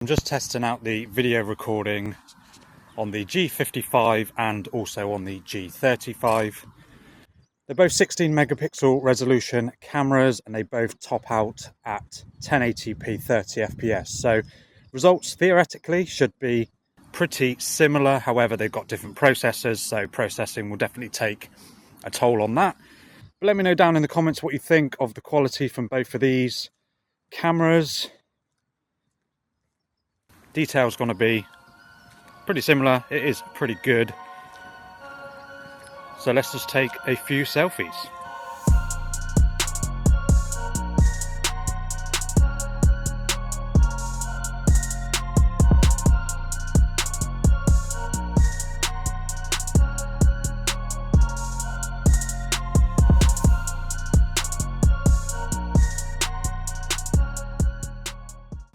I'm just testing out the video recording on the G55 and also on the G35. They're both 16 megapixel resolution cameras and they both top out at 1080p 30 fps. So results theoretically should be pretty similar. However, they've got different processors, so processing will definitely take a toll on that. But let me know down in the comments what you think of the quality from both of these cameras. Detail's going to be pretty similar. It is pretty good. So let's just take a few selfies.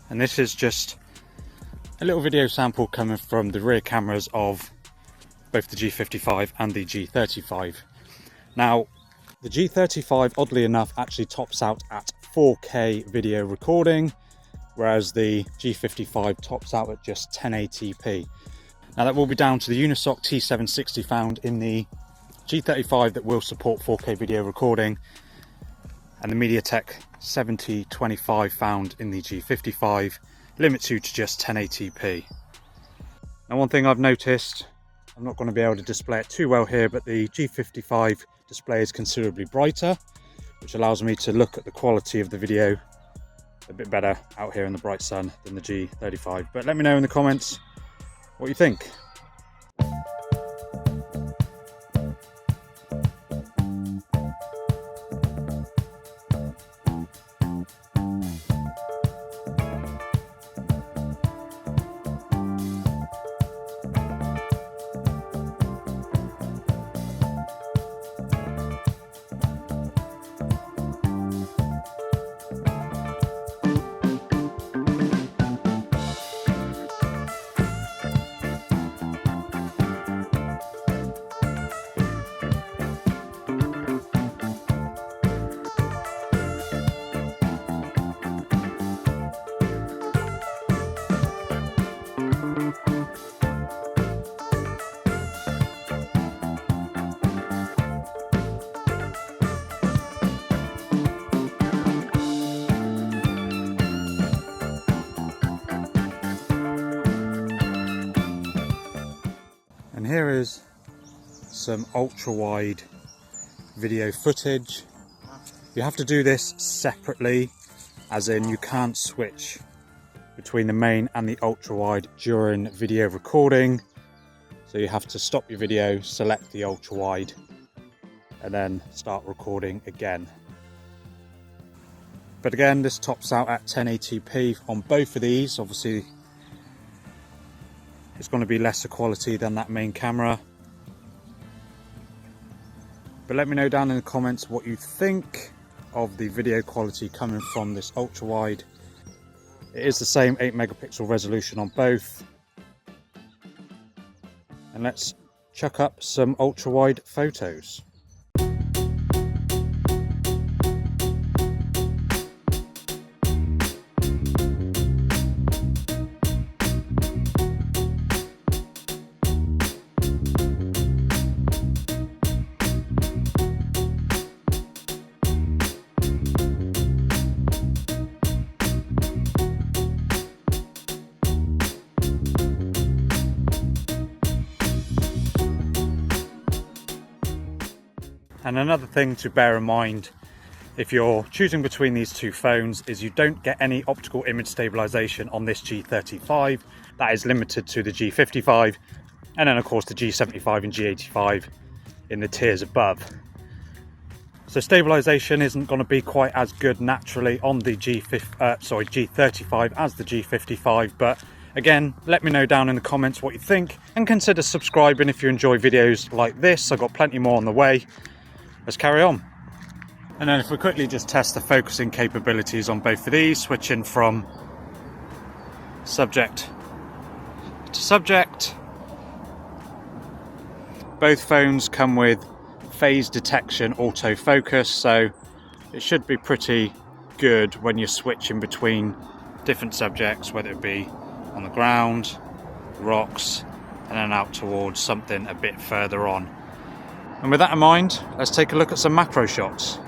And this is just a little video sample coming from the rear cameras of both the G55 and the G35. Now, the G35, oddly enough, actually tops out at 4K video recording, whereas the G55 tops out at just 1080p. Now, that will be down to the Unisoc T760 found in the G35 that will support 4K video recording, and the MediaTek 7025 found in the G55 limits you to just 1080p. Now, one thing I've noticed, I'm not going to be able to display it too well here, but the G55 display is considerably brighter, which allows me to look at the quality of the video a bit better out here in the bright sun than the G35. But let me know in the comments what you think. And here is some ultra-wide video footage. You have to do this separately, as in you can't switch between the main and the ultra-wide during video recording. So you have to stop your video, select the ultra-wide, and then start recording again. But again, this tops out at 1080p on both of these. Obviously, it's going to be lesser quality than that main camera. But let me know down in the comments what you think of the video quality coming from this ultra wide. It is the same 8 megapixel resolution on both. And let's chuck up some ultra wide photos. And another thing to bear in mind if you're choosing between these two phones is you don't get any optical image stabilization on this G35. That is limited to the G55, and then of course the G75 and G85 in the tiers above. So stabilization isn't going to be quite as good naturally on the G35 as the G55, but again, let me know down in the comments what you think, and consider subscribing if you enjoy videos like this. I've got plenty more on the way. Let's carry on. And then if we quickly just test the focusing capabilities on both of these, switching from subject to subject. Both phones come with phase detection autofocus, so it should be pretty good when you're switching between different subjects, whether it be on the ground, rocks, and then out towards something a bit further on. And with that in mind, let's take a look at some macro shots.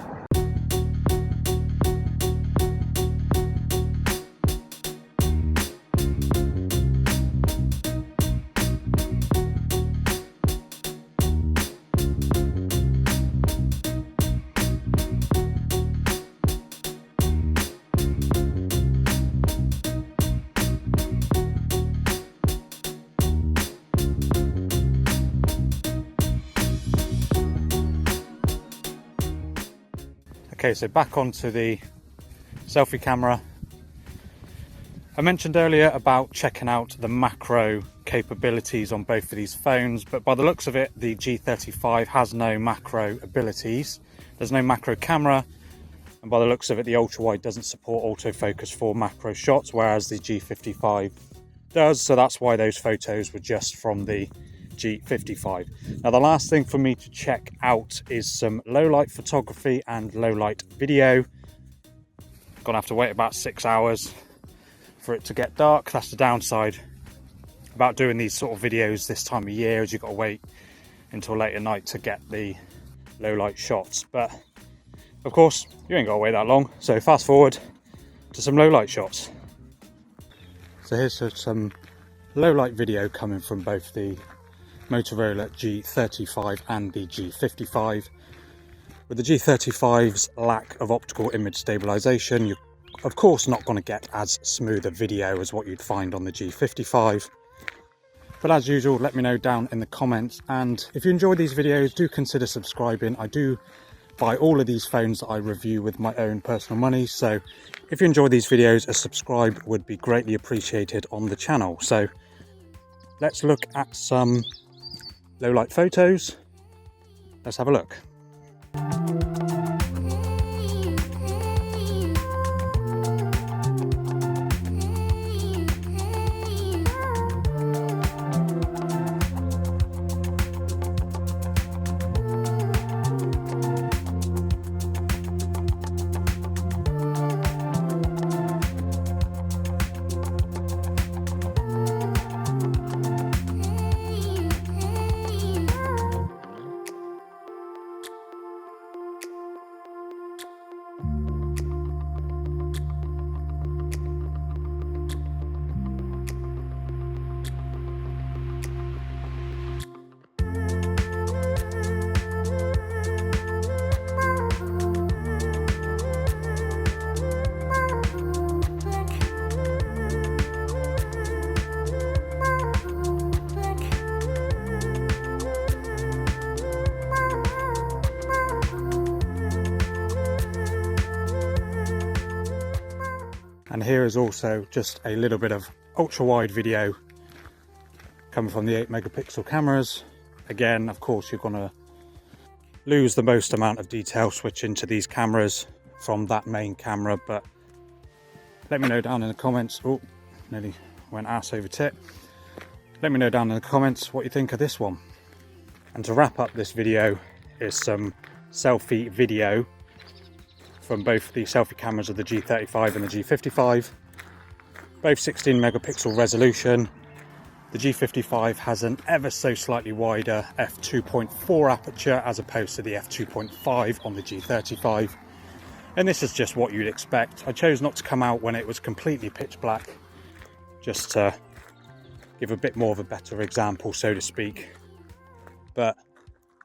Okay, so back onto the selfie camera. I mentioned earlier about checking out the macro capabilities on both of these phones, but by the looks of it, the G35 has no macro abilities. There's no macro camera, and by the looks of it, the ultra-wide doesn't support autofocus for macro shots, whereas the G55 does, so that's why those photos were just from the G55. Now the last thing for me to check out is some low light photography and low light video. Gonna have to wait about 6 hours for it to get dark. That's the downside about doing these sort of videos this time of year, is you've got to wait until late at night to get the low light shots. But of course you ain't got to wait that long, so fast forward to some low light shots. So here's some low light video coming from both the Motorola G35 and the G55. With the G35's lack of optical image stabilization, you're of course not going to get as smooth a video as what you'd find on the G55. But as usual, let me know down in the comments, and if you enjoy these videos, do consider subscribing. I do buy all of these phones that I review with my own personal money, so if you enjoy these videos, a subscribe would be greatly appreciated on the channel. So let's look at some low light photos. Let's have a look. And here is also just a little bit of ultra wide video coming from the 8 megapixel cameras. Again, of course, you're going to lose the most amount of detail switching to these cameras from that main camera, but let me know down in the comments. Oh, nearly went ass over tit. Let me know down in the comments what you think of this one. And to wrap up this video is some selfie video from both the selfie cameras of the G35 and the G55. Both 16 megapixel resolution. The G55 has an ever so slightly wider f2.4 aperture as opposed to the f2.5 on the G35. And this is just what you'd expect. I chose not to come out when it was completely pitch black, just to give a bit more of a better example, so to speak. But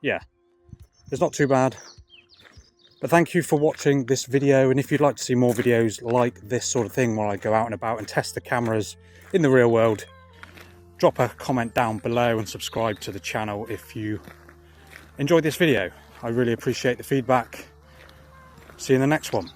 yeah, it's not too bad. But thank you for watching this video, and if you'd like to see more videos like this sort of thing where I go out and about and test the cameras in the real world, drop a comment down below and subscribe to the channel if you enjoyed this video. I really appreciate the feedback. See you in the next one.